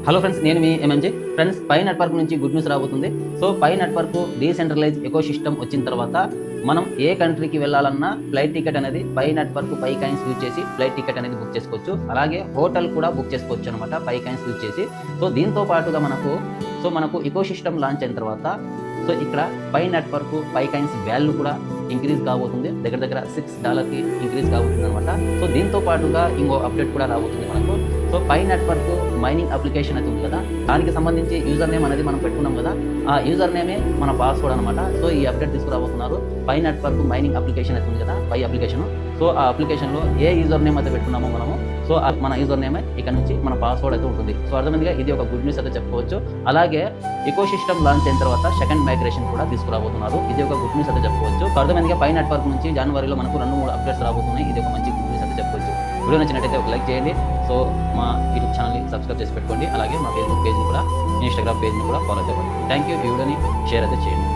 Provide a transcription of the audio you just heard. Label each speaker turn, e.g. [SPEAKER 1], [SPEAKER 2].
[SPEAKER 1] Hello friends, నేను మీ MMJ. Friends, pi network నుంచి good news రాబోతుంది. So pi network decentralise eco system వచ్చిన తర్వాత మనం ఏ కంట్రీకి వెళ్ళాలన్నా ఫ్లైట్ టికెట్ అనేది పై నెట్వర్క్ పై కాయిన్స్ యూజ్ చేసి ఫ్లైట్ టికెట్ అనేది బుక్ చేసుకోవచ్చు. అలాగే హోటల్ కూడా బుక్ చేసుకోవచ్చు అనమాట పై కాయిన్స్ యూజ్ చేసి. సో దీంతో పాటుగా మనకు ఎకో సిస్టమ్ లాంచ్ అయిన తర్వాత ఇక్కడ పై నెట్వర్క్ పై కాయిన్స్ వాల్యూ కూడా ఇంక్రీజ్ కాబోతుంది. దగ్గర $6కి ఇంక్రీజ్ కాబోతుంది అనమాట. సో దీంతో పాటుగా ఇంకో అప్డేట్ కూడా రాబోతుంది మనకు. So pi network mining application అయితే ఉంది కదా, దానికి సంబంధించి యూజర్ నేమ్ అనేది మనం పెట్టుకున్నాం కదా, ఆ యూజర్ నేమే మన పాస్వర్డ్ అనమాట. సో ఈ update తీసుకురాబోతున్నారు. Pi network mining application అయితే ఉంది కదా, పై అప్లికేషన్. సో ఆ అప్లికేషన్లో ఏ యూజర్ నేమ్ అయితే పెట్టుకున్నామో మనము, సో మన యూజర్ నేమే ఇక్కడ నుంచి మన పాస్వర్డ్ అయితే ఉంటుంది. సో అర్థమైందిగా, ఇది ఒక గుడ్ న్యూస్ అయితే చెప్పుకోవచ్చు. అలాగే ఎకో సిస్టమ్ లాంచ్ అయిన తర్వాత సెకండ్ మైగ్రేషన్ కూడా తీసుకురాబోతున్నారు. ఇది ఒక గుడ్ న్యూస్ అయితే చెప్పుకోవచ్చు. సో అర్థమైందిగా, పై నెట్వర్క్ నుంచి జనవరిలో మనకు 2-3 అప్డేట్స్ రాబోతున్నాయి. ఇది ఒక మంచి గుడ్ న్యూస్ అయితే చెప్పుకోవచ్చు. వీడియో నచ్చినట్టయితే ఒక లైక్ చేయండి. సో మా యూట్యూబ్ ఛానల్ని సబ్స్క్రైబ్ చేసి పెట్టుకోండి. అలాగే మా ఫేస్బుక్ పేజ్ని కూడా, ఇన్స్టాగ్రామ్ పేజ్ని కూడా ఫాలో అయిపోండి. Thank you. ఈ వీడియోని షేర్ అయితే చేయండి.